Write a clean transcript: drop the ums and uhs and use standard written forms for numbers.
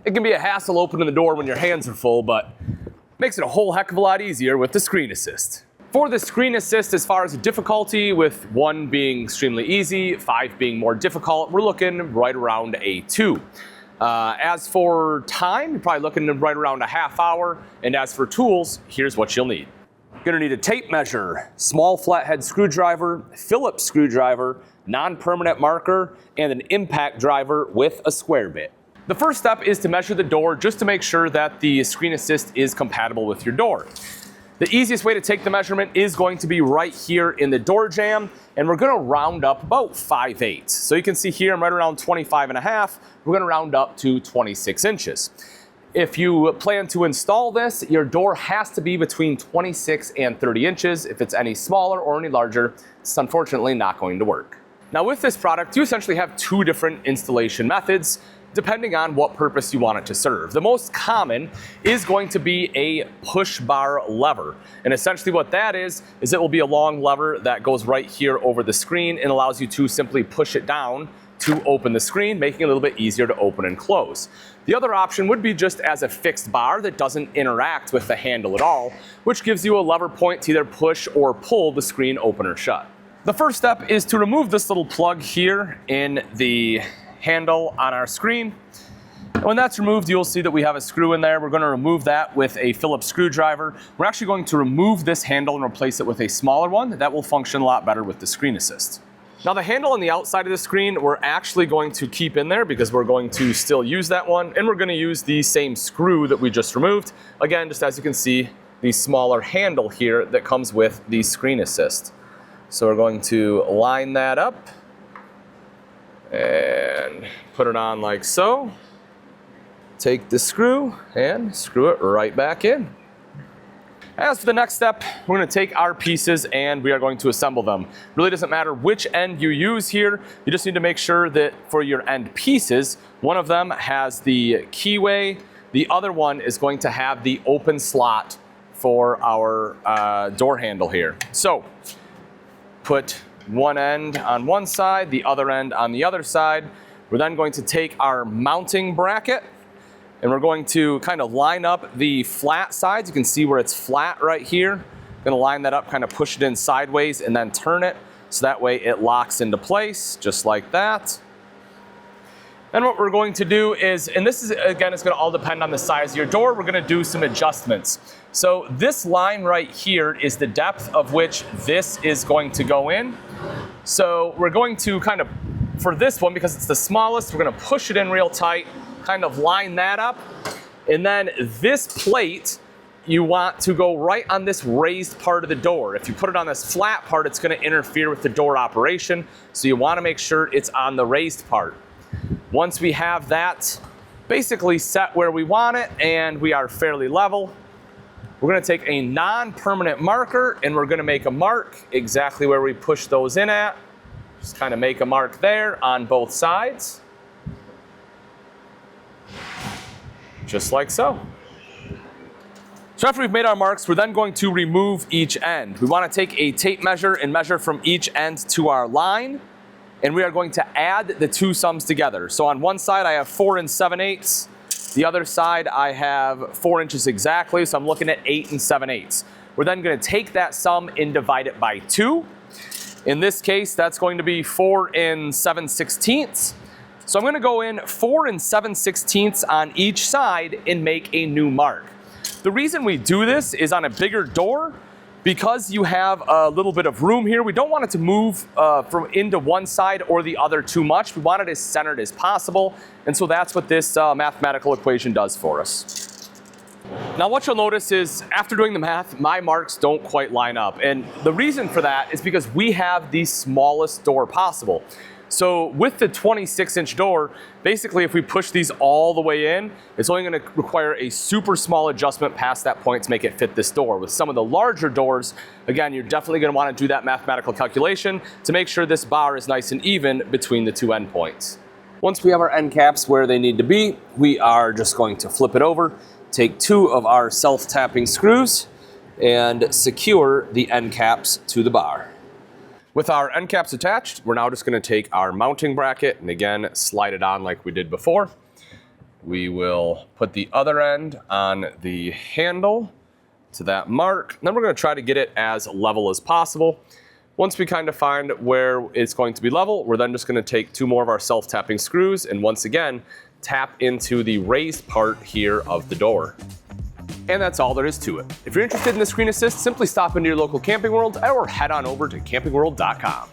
It can be a hassle opening the door when your hands are full, but makes it a whole heck of a lot easier with the Screen Assist. For the Screen Assist, as far as the difficulty, with 1 being extremely easy, 5 being more difficult, we're looking right around a 2. As for time, you're probably looking right around a half hour. And as for tools, here's what you'll need. You're gonna need a tape measure, small flathead screwdriver, Phillips screwdriver, non-permanent marker, and an impact driver with a square bit. The first step is to measure the door just to make sure that the Screen Assist is compatible with your door. The easiest way to take the measurement is going to be right here in the door jamb, and we're gonna round up about 5/8. So you can see here I'm right around 25.5. We're gonna round up to 26 inches. If you plan to install this, your door has to be between 26 and 30 inches. If it's any smaller or any larger, it's unfortunately not going to work. Now with this product, you essentially have 2 different installation methods, depending on what purpose you want it to serve. The most common is going to be a push bar lever. And essentially what that is it will be a long lever that goes right here over the screen and allows you to simply push it down to open the screen, making it a little bit easier to open and close. The other option would be just as a fixed bar that doesn't interact with the handle at all, which gives you a lever point to either push or pull the screen open or shut. The first step is to remove this little plug here in the handle on our screen. And when that's removed, you'll see that we have a screw in there. We're going to remove that with a Phillips screwdriver. We're actually going to remove this handle and replace it with a smaller one. That will function a lot better with the Screen Assist. Now the handle on the outside of the screen, we're actually going to keep in there because we're going to still use that one, and we're going to use the same screw that we just removed. Again, just as you can see, the smaller handle here that comes with the Screen Assist. So we're going to line that up and put it on like so. Take the screw and screw it right back in. As for the next step, we're going to take our pieces and we are going to assemble them. Really doesn't matter which end you use here. You just need to make sure that for your end pieces, one of them has the keyway, the other one is going to have the open slot for our door handle here. So put one end on one side, the other end on the other side. We're then going to take our mounting bracket and we're going to kind of line up the flat sides. You can see where it's flat right here. I'm gonna line that up, kind of push it in sideways and then turn it so that way it locks into place, just like that. Then what we're going to do is, and this is, again, it's gonna all depend on the size of your door, we're gonna do some adjustments. So this line right here is the depth of which this is going to go in. So we're going to kind of, for this one, because it's the smallest, we're gonna push it in real tight, kind of line that up. And then this plate, you want to go right on this raised part of the door. If you put it on this flat part, it's gonna interfere with the door operation. So you wanna make sure it's on the raised part. Once we have that basically set where we want it and we are fairly level, we're gonna take a non-permanent marker and we're gonna make a mark exactly where we push those in at. Just kind of make a mark there on both sides. Just like so. So after we've made our marks, we're then going to remove each end. We wanna take a tape measure and measure from each end to our line. And we are going to add the 2 sums together. So on one side I have 4 7/8. The other side I have 4 inches exactly, so I'm looking at 8 7/8. We're then gonna take that sum and divide it by 2. In this case, that's going to be 4 7/16. So I'm gonna go in 4 7/16 on each side and make a new mark. The reason we do this is on a bigger door, because you have a little bit of room here, we don't want it to move from into one side or the other too much. We want it as centered as possible. And so that's what this mathematical equation does for us. Now what you'll notice is after doing the math, my marks don't quite line up. And the reason for that is because we have the smallest door possible. So with the 26-inch door, basically if we push these all the way in, it's only gonna require a super small adjustment past that point to make it fit this door. With some of the larger doors, again, you're definitely gonna wanna do that mathematical calculation to make sure this bar is nice and even between the 2 endpoints. Once we have our end caps where they need to be, we are just going to flip it over, take 2 of our self-tapping screws, and secure the end caps to the bar. With our end caps attached, we're now just gonna take our mounting bracket and again, slide it on like we did before. We will put the other end on the handle to that mark. And then we're going to try to get it as level as possible. Once we kind of find where it's going to be level, we're then just going to take 2 more of our self-tapping screws and once again, tap into the raised part here of the door. And that's all there is to it. If you're interested in the Screen Assist, simply stop into your local Camping World or head on over to campingworld.com.